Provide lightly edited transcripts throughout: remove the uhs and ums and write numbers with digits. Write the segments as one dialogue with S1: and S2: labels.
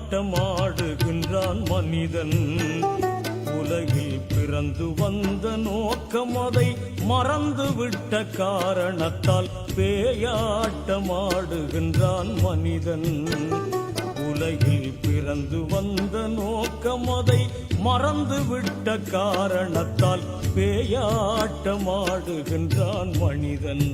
S1: பேயாட்டமாடுகின்றான் மனிதன். உலகில் பிறந்து வந்த நோக்கம் அதை மறந்துவிட்ட காரணத்தால் பேயாட்டமாடுகின்றான் மனிதன். உலகில் பிறந்து வந்த நோக்கம் அதை மறந்துவிட்ட காரணத்தால் பேயாட்டமாடுகின்றான் மனிதன்.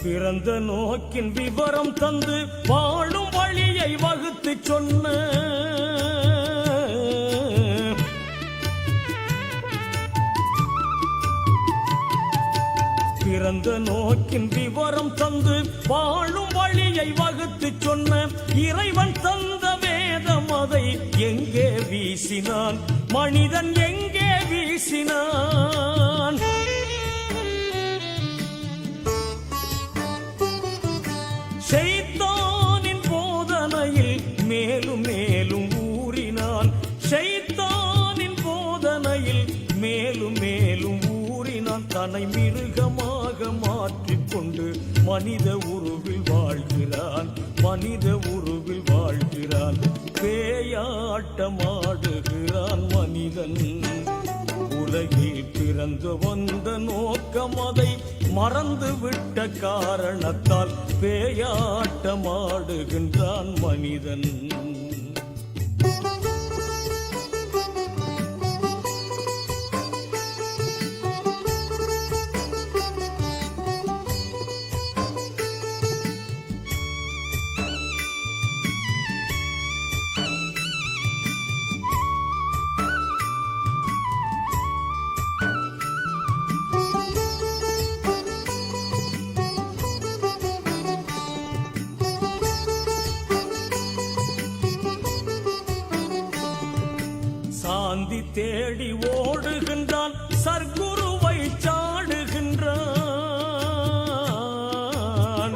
S1: பிறந்த நோக்கின் விவரம் தந்து வாழும் வழியை வகுத்து சொன்ன பிறந்த நோக்கின் விவரம் தந்து வாழும் வழியை வகுத்து சொன்ன இறைவன் தந்த வேதம் அதை எங்கே வீசினான் மனிதன் எங்கே வீசினான். ஷைத்தானின் போதனையில் மேலும் மேலும் ஊறினான். ஷைத்தானின் போதனையில் மேலும் மேலும் ஊறினான். தன்னை மிருகமாக மாற்றிக்கொண்டு மனித உருவில் வாழ்கிறான். மனித உருவில் வாழ்கிறான். பேயாட்டமாடுகிறான் மனிதன். உலகில் பிறந்து வந்த நோக்கம் அதை மறந்துவிட்ட காரணத்தால் பேயாட்டமாடுகின்றான் மனிதன். சாந்தி தேடி ஓடுகின்றான். சர்க்குருவை சாடுகின்றான்.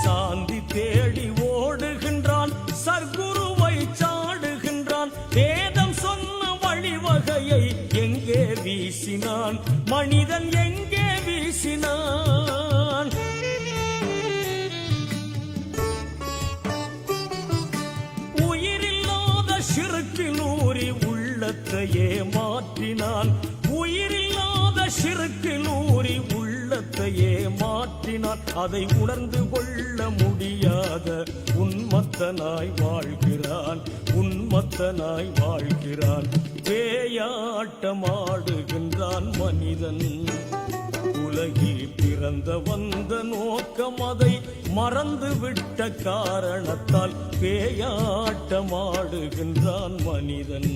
S1: சாந்தி தேடி ஓடுகின்றான். சர்க்குருவை சாடுகின்றான். வேதம் சொன்ன வழிவகையை எங்கே வீசினான் மனிதன் எங்கே வீசினான். ஷிர்கில் ஊறி உள்ளத்தையே மாற்றினான். உயிரில்லாத ஷிர்கில் ஊறி உள்ளத்தையே மாற்றினான். அதை உணர்ந்து கொள்ள முடியாத உன்மத்தனாய் வாழ்கிறான். உன்மத்தனாய் வாழ்கிறான். பேயாட்டமாடுகின்றான் மனிதன். உலகில் பிறந்த வந்த நோக்கம் அதை மறந்துவிட்ட காரணத்தால் பேயாட்டமாடுகின்றான் மனிதன்.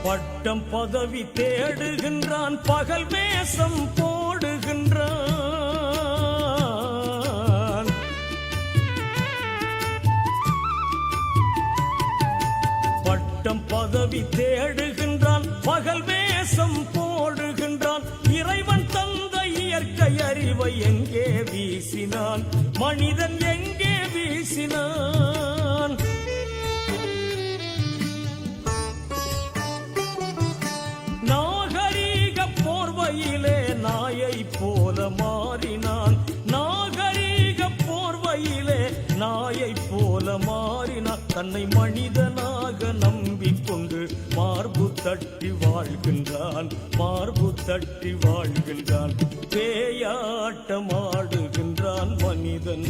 S1: பட்டம் பதவி தேடுகின்றான். பகல் வேஷம் போடுகின்றான். பட்டம் பதவி தேடுகின்றான். பகல் வேஷம் போடுகின்றான். இறைவன் தந்த இயற்கை அறிவை எங்கே வீசினான் மனிதன் எங்கே வீசினான். போர்வையிலே நாயை போல மாறினான். நாகரீக போர்வையிலே நாயை போல மாறினான். தன்னை மனிதனாக நம்பிக்கொண்டு மார்பு தட்டி வாழ்கின்றான். மார்பு தட்டி வாழ்கின்றான். பேயாட்டமாடுகின்றான் மனிதன்.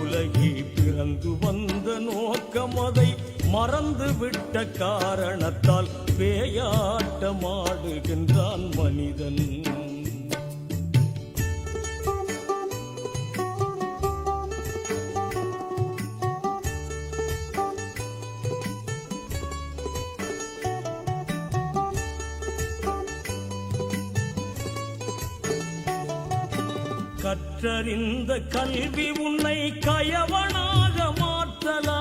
S1: உலகில் பிறந்து வந்த நோக்கம் அதை மறந்து விட்ட காரணத்தால் பேயாட்டமாடுகின்றான் மனிதன். கற்றறிந்த கல்வி உன்னை கயவனாக மாற்றலாம்.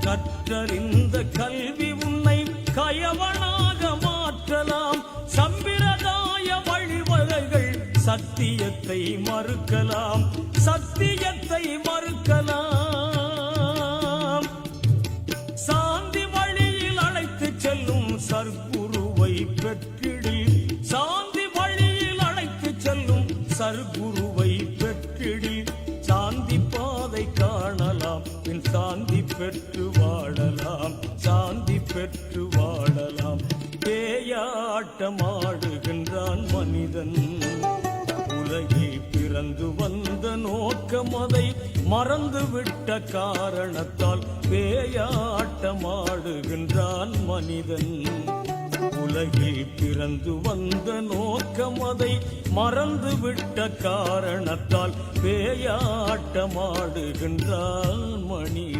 S1: கற்றறிந்த கல்வி உன்னை கயவனாக மாற்றலாம். சம்பிரதாய வழிவகைகள் சத்தியத்தை மறுக்கலாம், சத்தியத்தை மறுக்கலாம். சாந்தி வழியில் அழைத்து செல்லும் சர்க்குருவை பெற்றிடில், சாந்தி வழியில் அழைத்து செல்லும் சர்க்குருவை பெற்றிடில், சாந்தி பாதை காணலாம், பின் சாந்தி பெற்று வாழலாம், சாந்தி பெற்று வாழலாம். பேயாட்டமாடுகின்றான் மனிதன். உலகில் பிறந்து வந்த நோக்கம் அதை மறந்துவிட்ட காரணத்தால் பேயாட்டமாடுகின்றான் மனிதன். உலகில் பிறந்து வந்த நோக்கம் அதை மறந்துவிட்ட காரணத்தால் பேயாட்டமாடுகின்றான் மனிதன்.